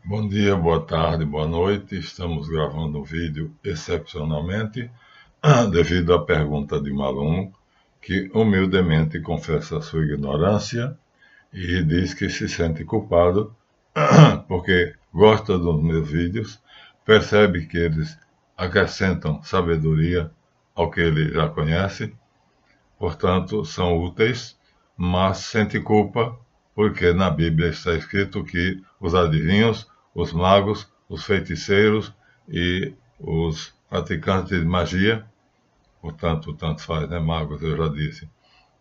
Bom dia, boa tarde, boa noite. Estamos gravando um vídeo excepcionalmente devido à pergunta de um aluno que humildemente confessa sua ignorância e diz que se sente culpado porque gosta dos meus vídeos, percebe que eles acrescentam sabedoria ao que ele já conhece, portanto, são úteis, mas sente culpa porque na Bíblia está escrito que os adivinhos, os magos, os feiticeiros e os praticantes de magia, portanto, tanto faz, né, magos, eu já disse,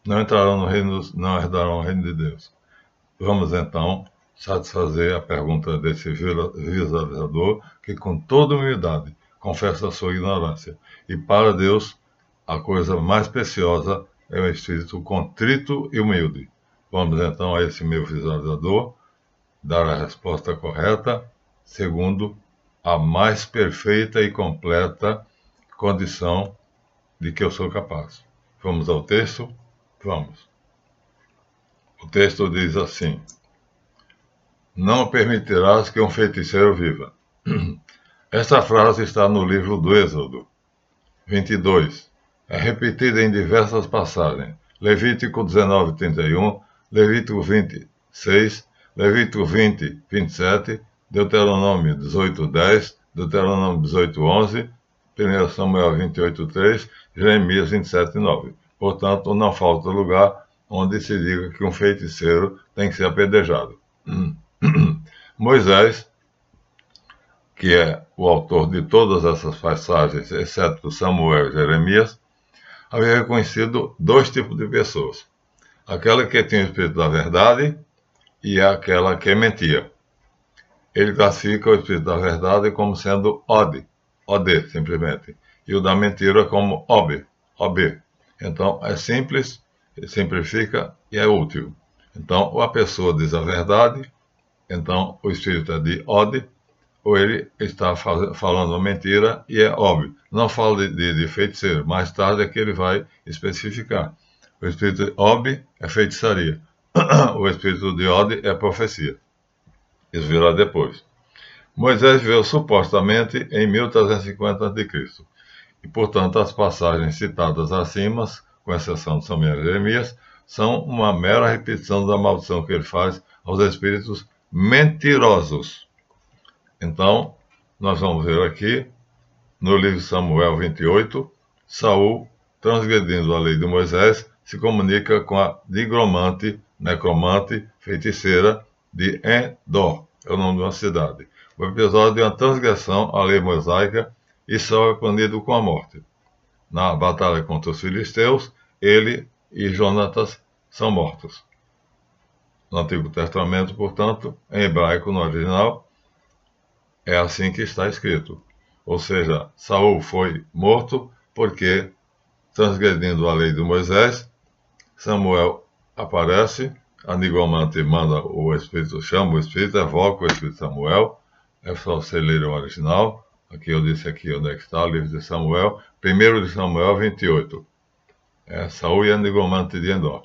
não entrarão no reino, não herdarão o reino de Deus. Vamos então satisfazer a pergunta desse visualizador que, com toda humildade, confessa a sua ignorância. E para Deus, a coisa mais preciosa é o espírito contrito e humilde. Vamos então a esse meu visualizador dar a resposta correta, segundo a mais perfeita e completa condição de que eu sou capaz. Vamos ao texto? Vamos. O texto diz assim: Não permitirás que um feiticeiro viva. Esta frase está no livro do Êxodo 22. É repetida em diversas passagens. Levítico 19:31, Levítico 26, Levítico 20:27, Deuteronômio 18:10, Deuteronômio 18:11, 1 Samuel 28:3, Jeremias 27:9. Portanto, não falta lugar onde se diga que um feiticeiro tem que ser apedrejado. Moisés, que é o autor de todas essas passagens, exceto Samuel e Jeremias, havia reconhecido dois tipos de pessoas: aquela que tinha o espírito da verdade e aquela que mentia. Ele classifica o espírito da verdade como sendo OD simplesmente, e o da mentira como OB. Então, é simples, simplifica e é útil. Então, ou a pessoa diz a verdade, então o espírito é de OD, ou ele está falando uma mentira e é óbvio. Não fala de feiticeiro, mais tarde é que ele vai especificar. O espírito de Ob é feitiçaria, o espírito de Od é profecia. Isso virá depois. Moisés viveu supostamente em 1350 a.C. E, portanto, as passagens citadas acima, com exceção de Samuel e Jeremias, são uma mera repetição da maldição que ele faz aos espíritos mentirosos. Então, nós vamos ver aqui, no livro de Samuel 28, Saul, transgredindo a lei de Moisés, se comunica com a nigromante, necromante, feiticeira de Endor, é o nome de uma cidade. O episódio é uma transgressão à lei mosaica e Saul é punido com a morte. Na batalha contra os filisteus, ele e Jonatas são mortos. No Antigo Testamento, portanto, em hebraico, no original, é assim que está escrito. Ou seja, Saul foi morto porque, transgredindo a lei de Moisés, Samuel aparece, a nigromante manda o Espírito, chama o Espírito, evoca o Espírito de Samuel, é só você ler o original, aqui eu disse aqui onde é que está, o livro de Samuel, 1 de Samuel 28, Saul e a nigromante de Endor.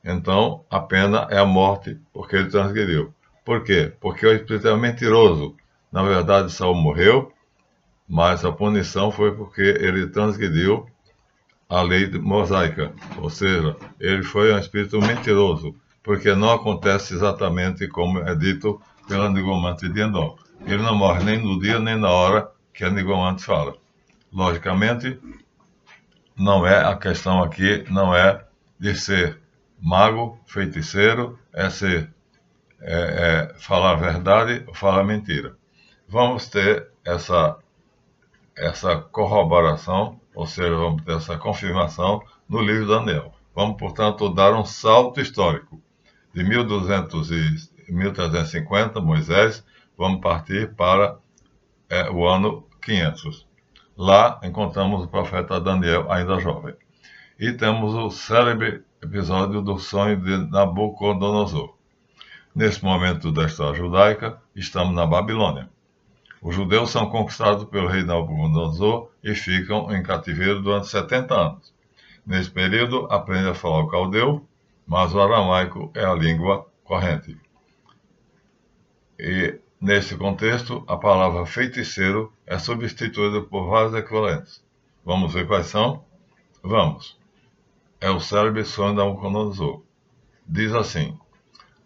Então, a pena é a morte, porque ele transgrediu. Por quê? Porque o Espírito é mentiroso. Na verdade, Saul morreu, mas a punição foi porque ele transgrediu a lei mosaica, ou seja, ele foi um espírito mentiroso, porque não acontece exatamente como é dito pela nigromante de Endor. Ele não morre nem no dia nem na hora que a nigromante fala. Logicamente, não é a questão aqui, não é de ser mago, feiticeiro, é ser falar a verdade ou falar mentira. Vamos ter essa corroboração, ou seja, vamos ter essa confirmação no livro de Daniel. Vamos, portanto, dar um salto histórico. De 1200 e 1350, Moisés, vamos partir para o ano 500. Lá encontramos o profeta Daniel, ainda jovem. E temos o célebre episódio do sonho de Nabucodonosor. Nesse momento da história judaica, estamos na Babilônia. Os judeus são conquistados pelo rei Nabucodonosor e ficam em cativeiro durante 70 anos. Nesse período, aprendem a falar o caldeu, mas o aramaico é a língua corrente. E Neste contexto, a palavra feiticeiro é substituída por vários equivalentes. Vamos ver quais são? Vamos. É o célebre sonho de Nabucodonosor. Diz assim: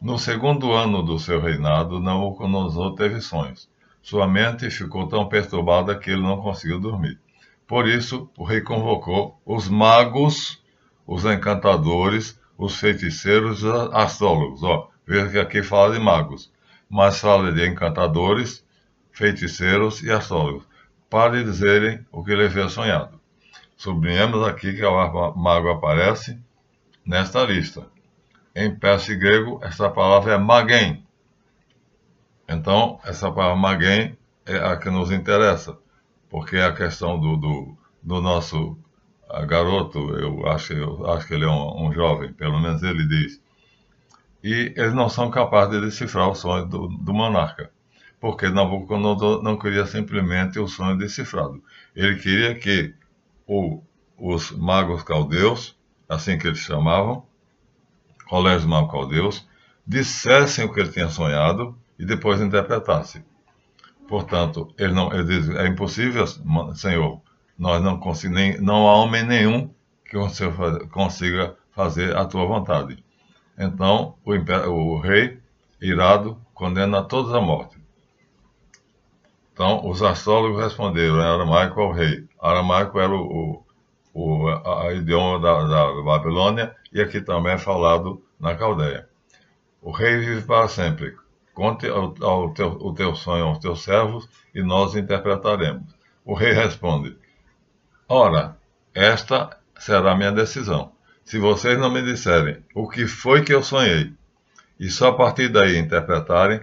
no segundo ano do seu reinado, Nabucodonosor teve sonhos. Sua mente ficou tão perturbada que ele não conseguiu dormir. Por isso, o rei convocou os magos, os encantadores, os feiticeiros e os astrólogos. Veja que aqui fala de magos, mas fala de encantadores, feiticeiros e astrólogos, para lhe dizerem o que ele havia sonhado. Sublinhamos aqui que o mago aparece nesta lista. Em persa e grego, essa palavra é magen. Então, essa palavra magen é a que nos interessa, porque é a questão do nosso garoto, eu acho que ele é um jovem, pelo menos ele diz. E eles não são capazes de decifrar o sonho do monarca, porque Nabucodonosor não queria simplesmente o sonho decifrado. Ele queria que os magos caldeus, assim que eles chamavam, colégios magos caldeus, dissessem o que ele tinha sonhado e depois interpretassem. Portanto, ele diz, é impossível, Senhor, nós não conseguimos, não há homem nenhum que consiga fazer a tua vontade. Então, o rei, irado, condena todos à morte. Então, os astrólogos responderam em aramaico ao rei. Aramaico era o idioma da Babilônia, e aqui também é falado na Caldeia. O rei vive para sempre. Conte o teu sonho aos teus servos, e nós interpretaremos. O rei responde: ora, esta será a minha decisão. Se vocês não me disserem o que foi que eu sonhei, e só a partir daí interpretarem,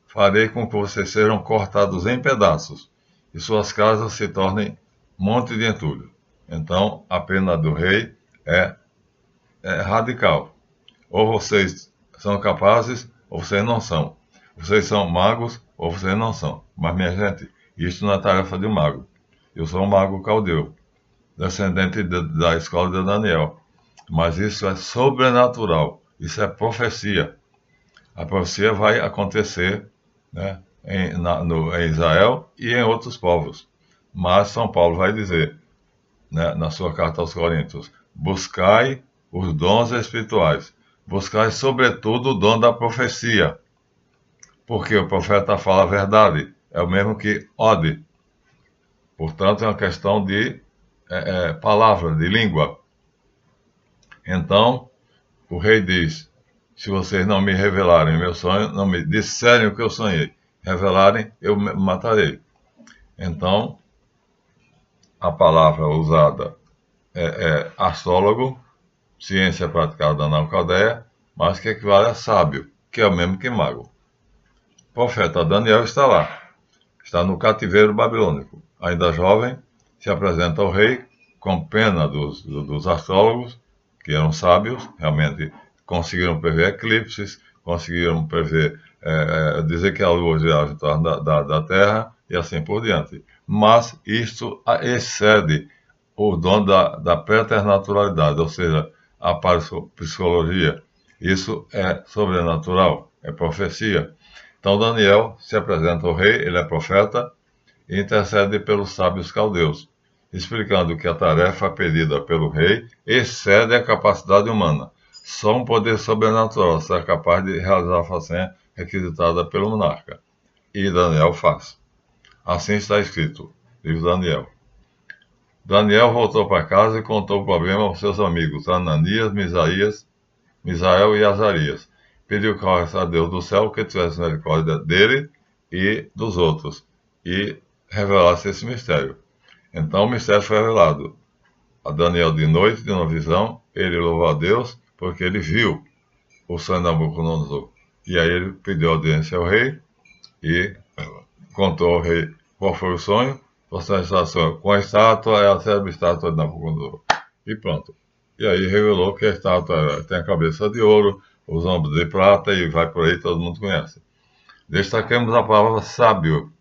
farei com que vocês sejam cortados em pedaços, e suas casas se tornem monte de entulho. Então, a pena do rei é radical. Ou vocês são capazes, ou vocês não são. Vocês são magos, ou vocês não são. Mas, minha gente, isso não é tarefa de um mago. Eu sou um mago caldeu, descendente da escola de Daniel. Mas isso é sobrenatural. Isso é profecia. A profecia vai acontecer, né, em Israel e em outros povos. Mas São Paulo vai dizer, né, na sua carta aos Coríntios: buscai os dons espirituais, buscai sobretudo o dom da profecia, porque o profeta fala a verdade, é o mesmo que ode. Portanto, é uma questão de palavra, de língua. Então, o rei diz: se vocês não me revelarem meu sonho, não me disserem o que eu sonhei, revelarem, eu me matarei. Então, a palavra usada é astrólogo, ciência praticada na Caldeia, mas que equivale a sábio, que é o mesmo que mago. O profeta Daniel está lá, está no cativeiro babilônico. Ainda jovem, se apresenta ao rei com pena dos astrólogos, que eram sábios, realmente conseguiram prever eclipses, conseguiram prever, dizer que a lua girava em torno da Terra, e assim por diante. Mas isto excede o dom da preternaturalidade, ou seja, a parapsicologia. Isso é sobrenatural, é profecia. Então Daniel se apresenta ao rei, ele é profeta, e intercede pelos sábios caldeus, explicando que a tarefa pedida pelo rei excede a capacidade humana. Só um poder sobrenatural será capaz de realizar a façanha requisitada pelo monarca. E Daniel faz. Assim está escrito, livro Daniel. Daniel voltou para casa e contou o problema aos seus amigos Ananias, Misael e Azarias. Pediu a Deus do céu que tivesse misericórdia dele e dos outros, e revelasse esse mistério. Então o mistério foi revelado a Daniel de noite, de uma visão. Ele louvou a Deus porque ele viu o sonho de Nabucodonosor. E aí ele pediu audiência ao rei e contou ao rei qual foi o sonho. Com a estátua, é a célebre estátua de Nabucodonosor. E pronto. E aí revelou que a estátua tem a cabeça de ouro, os ombros de prata, e vai por aí, todo mundo conhece. Destaquemos a palavra sábio.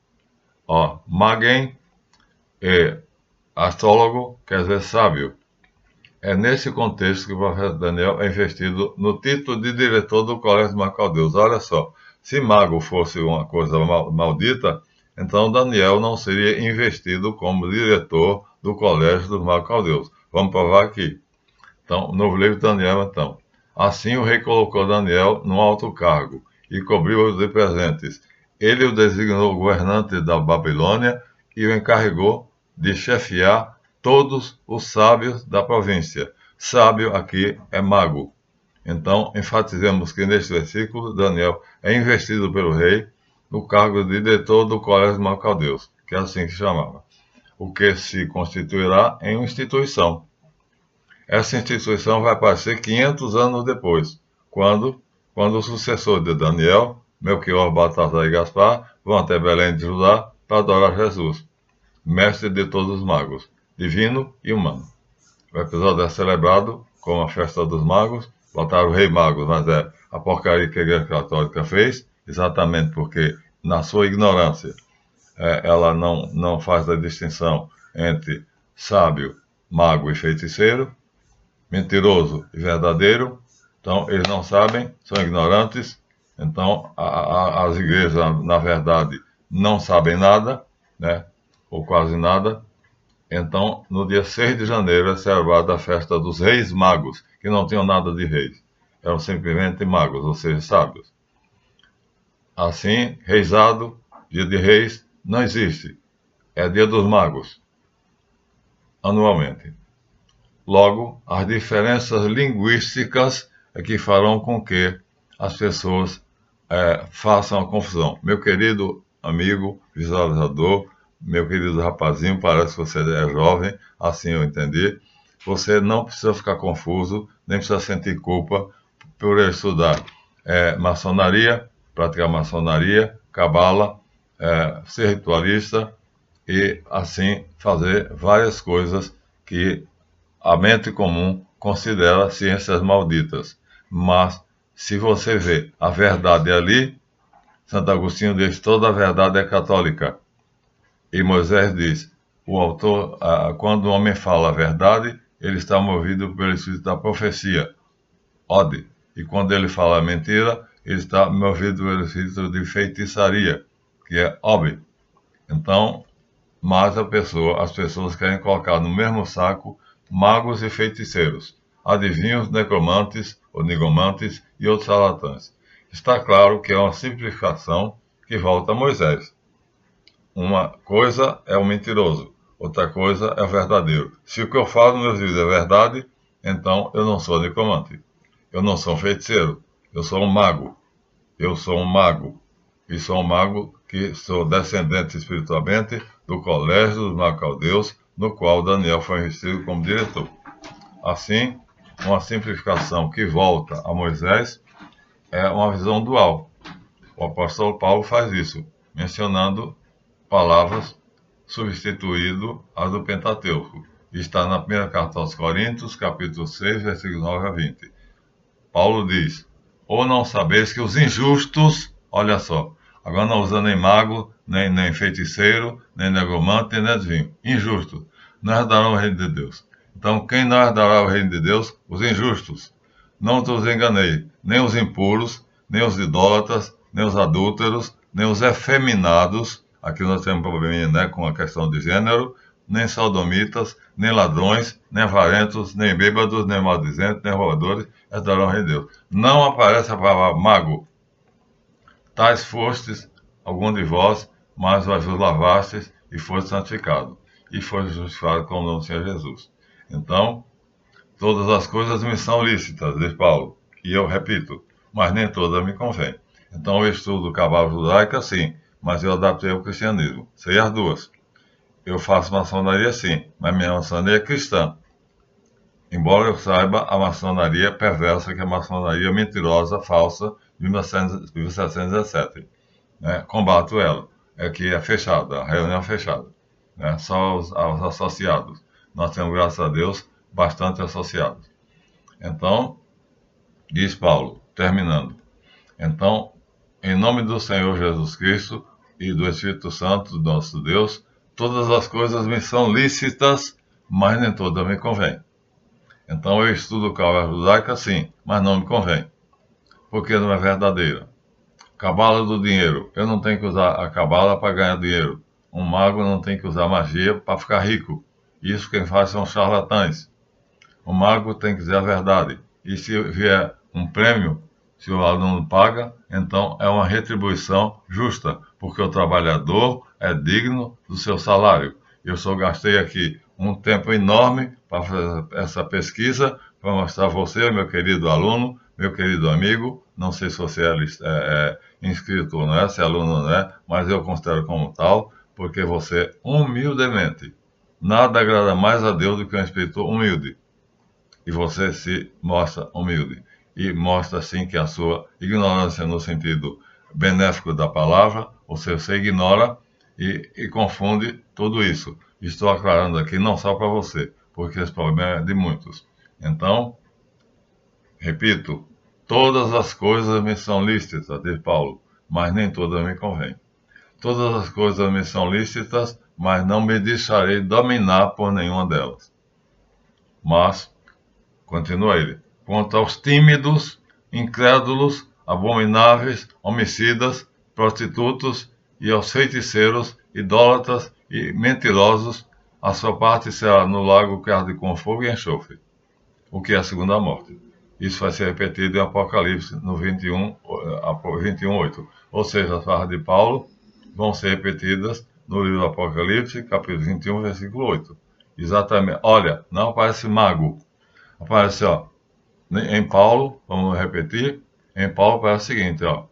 Magen, astrólogo, quer dizer sábio. É nesse contexto que o profeta Daniel é investido no título de diretor do Colégio dos Magos Caldeus. Olha só, Se mago fosse uma coisa maldita, então Daniel não seria investido como diretor do Colégio dos Magos Caldeus. Vamos provar aqui. Então, novo livro de Daniel, então. Assim o rei colocou Daniel num alto cargo e cobriu-o de presentes. Ele o designou governante da Babilônia e o encarregou de chefiar todos os sábios da província. Sábio aqui é mago. Então, enfatizemos que neste versículo, Daniel é investido pelo rei no cargo de diretor do Colégio dos Magos Caldeus, que é assim que se chamava, o que se constituirá em uma instituição. Essa instituição vai aparecer 500 anos depois, quando o sucessor de Daniel, Melquior, Baltazar e Gaspar, vão até Belém de Judá para adorar Jesus, mestre de todos os magos, divino e humano. O episódio é celebrado como a festa dos magos, botaram o rei magos, mas é a porcaria que a Igreja Católica fez, exatamente porque, na sua ignorância, ela não faz a distinção entre sábio, mago e feiticeiro, mentiroso e verdadeiro. Então, eles não sabem, são ignorantes. Então, as igrejas, na verdade, não sabem nada, né? Ou quase nada. Então, no dia 6 de janeiro é celebrada a festa dos Reis Magos, que não tinham nada de reis, eram simplesmente magos, ou seja, sábios. Assim, reisado, dia de reis, não existe. É dia dos magos, anualmente. Logo, as diferenças linguísticas é que farão com que as pessoas façam a confusão. Meu querido amigo visualizador, meu querido rapazinho, parece que você é jovem, assim eu entendi. Você não precisa ficar confuso, nem precisa sentir culpa por estudar maçonaria, praticar maçonaria, cabala, ser ritualista e assim fazer várias coisas que a mente comum considera ciências malditas. Mas, se você vê a verdade ali, Santo Agostinho diz: toda a verdade é católica. E Moisés diz: o autor, quando o homem fala a verdade, ele está movido pelo espírito da profecia, Ode. E quando ele fala a mentira, ele está movido pelo espírito de feitiçaria, que é Obe. Então, mas as pessoas querem colocar no mesmo saco magos e feiticeiros, adivinhos, necromantes ou nigomantes e outros charlatães. Está claro que é uma simplificação que volta a Moisés. Uma coisa é o mentiroso, outra coisa é o verdadeiro. Se o que eu falo nos meus vídeos é verdade, então eu não sou necromante, eu não sou um feiticeiro, eu sou um mago. Eu sou um mago, e sou um mago que sou descendente espiritualmente do Colégio dos Magos Caldeus, no qual Daniel foi investido como diretor. Assim, uma simplificação que volta a Moisés é uma visão dual. O apóstolo Paulo faz isso, mencionando palavras substituindo as do Pentateuco. Está na primeira carta aos Coríntios, capítulo 6, versículos 9 a 20. Paulo diz: ou não sabeis que os injustos, olha só, agora não usa nem mago, nem feiticeiro, nem negromante, nem adivinho, injustos, não herdarão o reino de Deus. Então, quem não herdará o reino de Deus? Os injustos. Não os enganei, nem os impuros, nem os idólatras, nem os adúlteros, nem os efeminados, aqui nós temos um probleminha, né, com a questão de gênero, nem sodomitas, nem ladrões, nem avarentos, nem bêbados, nem maldizentes, nem roubadores, herdarão o reino de Deus. Não aparece a palavra mago. Tais fostes, algum de vós, mas vos lavastes e foste santificado. E foste justificado com o nome do Senhor Jesus. Então, todas as coisas me são lícitas, diz Paulo. E eu repito, mas nem todas me convêm. Então, eu estudo cabala judaica, sim, mas eu adaptei ao cristianismo. Sei as duas. Eu faço maçonaria, sim, mas minha maçonaria é cristã. Embora eu saiba a maçonaria perversa, que é a maçonaria mentirosa, falsa, de 1717. Né? Combato ela. É que é fechada, a reunião é fechada. Né? Só os associados. Nós temos, graças a Deus, bastante associados. Então, diz Paulo, terminando. Então, em nome do Senhor Jesus Cristo e do Espírito Santo, do nosso Deus, todas as coisas me são lícitas, mas nem todas me convêm. Então eu estudo cabala judaica, sim, mas não me convém, porque não é verdadeira. Cabala do dinheiro. Eu não tenho que usar a cabala para ganhar dinheiro. Um mago não tem que usar magia para ficar rico. Isso quem faz são charlatães. O mago tem que dizer a verdade. E se vier um prêmio, se o aluno paga, então é uma retribuição justa, porque o trabalhador é digno do seu salário. Eu só gastei aqui um tempo enorme para fazer essa pesquisa, para mostrar a você, meu querido aluno, meu querido amigo, não sei se você é inscrito ou não é, se é aluno ou não é, mas eu considero como tal, porque você, humildemente, nada agrada mais a Deus do que um espírito humilde. E você se mostra humilde. E mostra, assim, que a sua ignorância no sentido benéfico da palavra, ou seja, você ignora e confunde tudo isso. Estou aclarando aqui não só para você, porque esse problema é de muitos. Então, repito, todas as coisas me são lícitas, diz Paulo, mas nem todas me convêm. Todas as coisas me são lícitas, mas não me deixarei dominar por nenhuma delas. Mas continua ele. Quanto aos tímidos, incrédulos, abomináveis, homicidas, prostitutos e aos feiticeiros, idólatras e mentirosos, a sua parte será no lago que arde com fogo e enxofre, o que é a segunda morte. Isso vai ser repetido em Apocalipse no 21:8. Ou seja, as palavras de Paulo vão ser repetidas no livro do Apocalipse, capítulo 21, versículo 8. Exatamente. Olha, não aparece mago. Aparece, ó, em Paulo, vamos repetir, em Paulo aparece o seguinte, ó.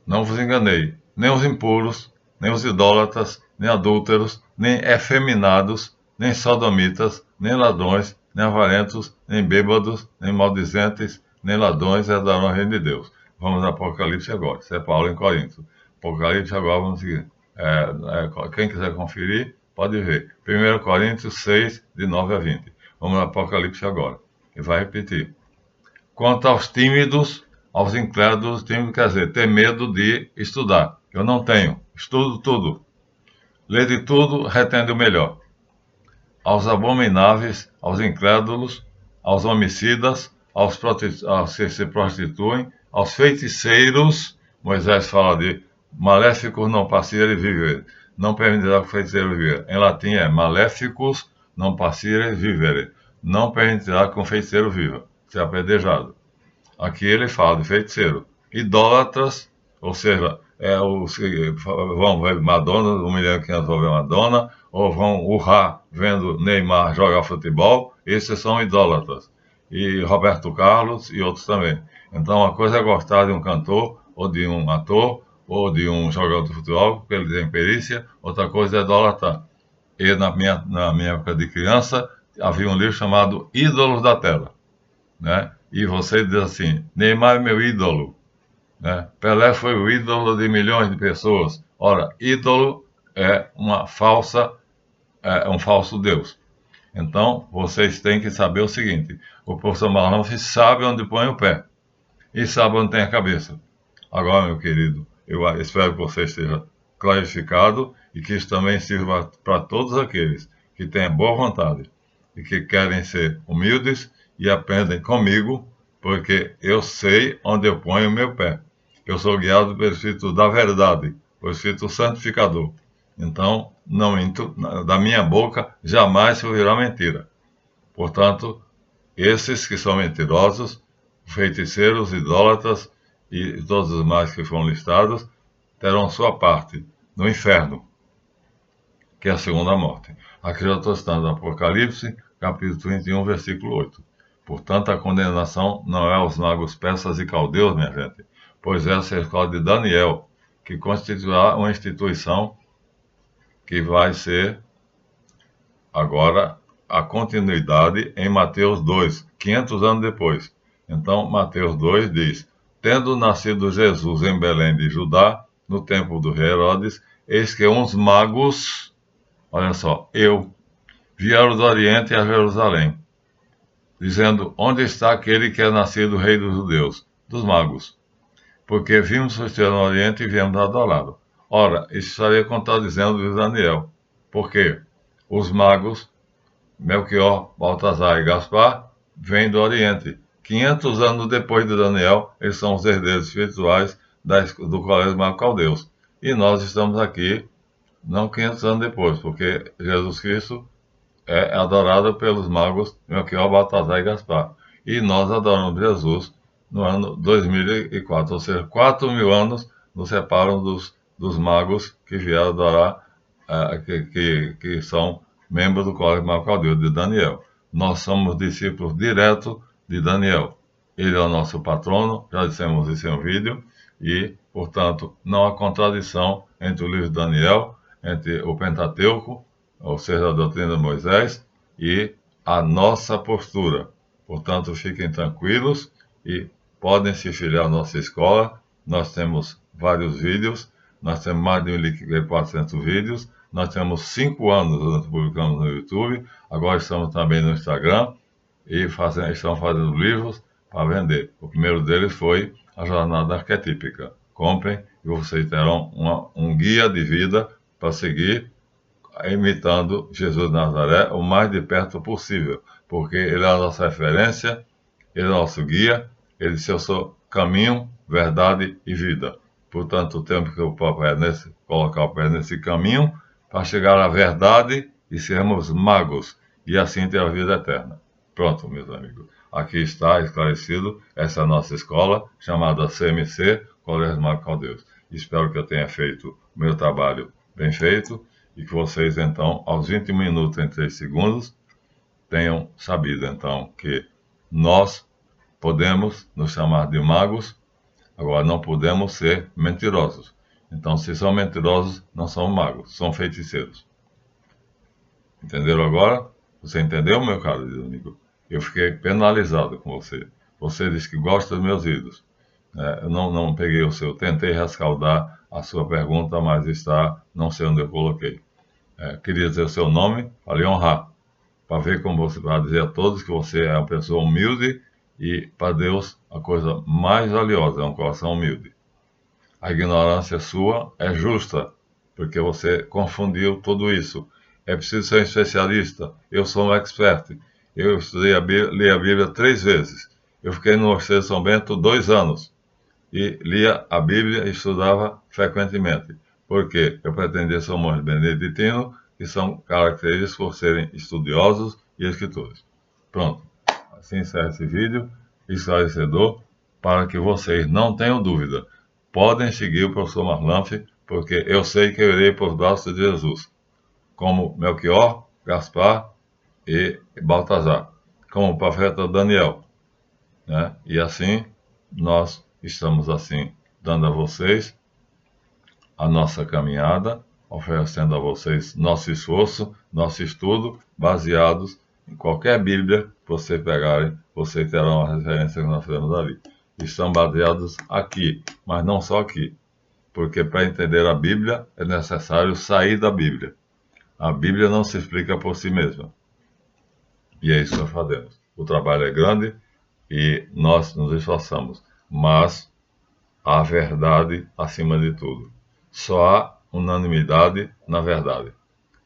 Não vos enganei, nem os impuros, nem os idólatras, nem adúlteros, nem efeminados, nem sodomitas, nem ladrões, nem avarentos, nem bêbados, nem maldizentes, nem ladrões herdarão o reino de Deus. Vamos a Apocalipse agora, isso é Paulo em Corinto. Apocalipse agora, vamos seguir. Quem quiser conferir, pode ver. 1 Coríntios 6, de 9 a 20. Vamos ao Apocalipse agora. E vai repetir. Quanto aos tímidos, aos incrédulos, tímido quer dizer ter medo de estudar. Eu não tenho. Estudo tudo. Lê de tudo, retende o melhor. Aos abomináveis, aos incrédulos, aos homicidas, aos que se prostituem, aos feiticeiros, Moisés fala de maléficos não passire vivere, não permitirá que o feiticeiro viver. Em latim é maléficos não passire vivere, não permitirá que um feiticeiro viva, seja apedrejado. Aqui ele fala de feiticeiro. Idólatras, ou seja, os que vão ver Madonna, 1.500.000 vão ver Madonna, ou vão urrar vendo Neymar jogar futebol, esses são idólatras. E Roberto Carlos e outros também. Então, uma coisa é gostar de um cantor, ou de um ator, ou de um jogador de futebol, porque ele tem perícia, outra coisa é idolatrar. E na minha época de criança, havia um livro chamado Ídolos da Tela, né? E você diz assim, Neymar é meu ídolo, né? Pelé foi o ídolo de milhões de pessoas. Ora, ídolo é um falso Deus. Então, vocês têm que saber o seguinte, o professor Maluf sabe onde põe o pé e sabe onde tem a cabeça. Agora, meu querido, eu espero que você esteja clarificado e que isso também sirva para todos aqueles que têm boa vontade e que querem ser humildes e aprendem comigo, porque eu sei onde eu ponho o meu pé. Eu sou guiado pelo Espírito da verdade, o Espírito santificador. Então, não minto, da minha boca jamais se ouvirá mentira. Portanto, esses que são mentirosos, feiticeiros, idólatras e todos os mais que foram listados, terão sua parte no inferno, que é a segunda morte. Aqui já estou citando Apocalipse, capítulo 21, versículo 8. Portanto, a condenação não é aos magos persas e caldeus, minha gente, pois essa é a escola de Daniel, que constituirá uma instituição que vai ser agora a continuidade em Mateus 2, 500 anos depois. Então, Mateus 2 diz, tendo nascido Jesus em Belém de Judá, no tempo do rei Herodes, eis que uns magos, olha só, vieram do Oriente a Jerusalém, dizendo, onde está aquele que é nascido rei dos judeus? Dos magos. Porque vimos o estrela no Oriente e viemos adorá-lo. Ora, isso estaria contradizendo o Daniel. Por quê? Os magos, Melquior, Baltazar e Gaspar, vêm do Oriente. 500 anos depois de Daniel, eles são os herdeiros espirituais do Colégio Mago Caldeus. E nós estamos aqui, não 500 anos depois, porque Jesus Cristo é adorado pelos magos Melquior, Baltazar e Gaspar. E nós adoramos Jesus no ano 2004, ou seja, 4.000 anos nos separam dos magos que vieram adorar, que são membros do Colégio Mago Caldeus de Daniel. Nós somos discípulos diretos de Daniel. Ele é o nosso patrono, já dissemos isso em um vídeo, e, portanto, não há contradição entre o livro de Daniel, entre o Pentateuco, ou seja, a doutrina de Moisés, e a nossa postura. Portanto, fiquem tranquilos e podem se filiar à nossa escola. Nós temos vários vídeos, nós temos mais de 1.400 vídeos, nós temos 5 anos nós publicamos no YouTube, agora estamos também no Instagram e estamos fazendo livros para vender. O primeiro deles foi a Jornada Arquetípica. Comprem e vocês terão um guia de vida para seguir imitando Jesus de Nazaré o mais de perto possível, porque ele é a nossa referência, ele é o nosso guia, ele disse: eu sou caminho, verdade e vida. Portanto, temos que colocar o pé nesse caminho para chegar à verdade e sermos magos, e assim ter a vida eterna. Pronto, meus amigos. Aqui está esclarecido essa é a nossa escola, chamada CMC, Colégio Mago Caldeus. Espero que eu tenha feito o meu trabalho bem feito e que vocês, então, aos 20 minutos e 3 segundos, tenham sabido, então, que nós podemos nos chamar de magos, agora não podemos ser mentirosos. Então, se são mentirosos, não são magos, são feiticeiros. Entenderam agora? Você entendeu, meu caro amigo? Eu fiquei penalizado com você. Você disse que gosta dos meus vídeos. Eu não peguei o seu, tentei rescaldar a sua pergunta, mas não sei onde eu coloquei. Queria dizer o seu nome, para lhe honrar, para ver como você vai dizer a todos que você é uma pessoa humilde e, para Deus, a coisa mais valiosa é um coração humilde. A ignorância sua é justa, porque você confundiu tudo isso. É preciso ser um especialista. Eu sou um expert. Eu estudei li a Bíblia 3 vezes. Eu fiquei no Mosteiro de São Bento 2 anos. E lia a Bíblia e estudava frequentemente. Porque eu pretendia ser um monge beneditino, que são característicos por serem estudiosos e escritores. Pronto. Assim encerra esse vídeo esclarecedor, para que vocês não tenham dúvida. Podem seguir o professor Marlanfe, porque eu sei que eu irei por braços de Jesus, como Melquior, Gaspar e Baltazar, como o profeta Daniel. Né? E assim, nós estamos assim, dando a vocês a nossa caminhada, oferecendo a vocês nosso esforço, nosso estudo, baseados em qualquer Bíblia que vocês pegarem, vocês terão a referência que nós temos ali. Estão baseados aqui, mas não só aqui, porque para entender a Bíblia é necessário sair da Bíblia. A Bíblia não se explica por si mesma. E é isso que nós fazemos. O trabalho é grande e nós nos esforçamos, mas há verdade acima de tudo. Só há unanimidade na verdade.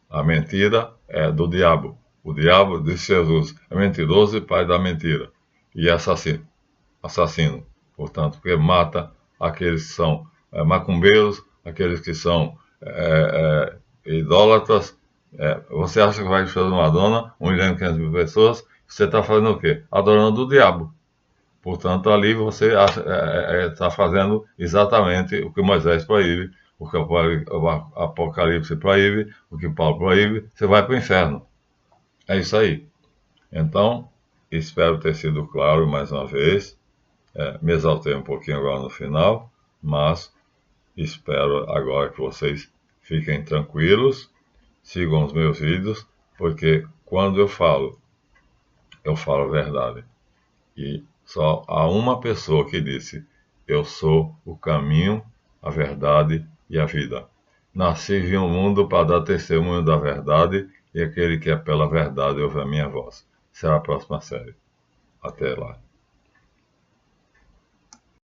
A mentira é do diabo. O diabo, disse Jesus, é mentiroso e pai da mentira. E assassino, portanto, porque mata aqueles que são macumbeiros, aqueles que são idólatras. Você acha que vai fazer uma Madonna, 1.500.000 pessoas, você está fazendo o quê? Adorando o diabo. Portanto, ali você está fazendo exatamente o que Moisés proíbe, o que o Apocalipse proíbe, o que Paulo proíbe, você vai para o inferno. É isso aí. Então, espero ter sido claro mais uma vez. Me exaltei um pouquinho agora no final, mas espero agora que vocês fiquem tranquilos, sigam os meus vídeos, porque quando eu falo a verdade. E só há uma pessoa que disse: eu sou o caminho, a verdade e a vida. Nasci e vim ao mundo para dar testemunho da verdade, e aquele que é pela verdade ouve a minha voz. Será a próxima série. Até lá.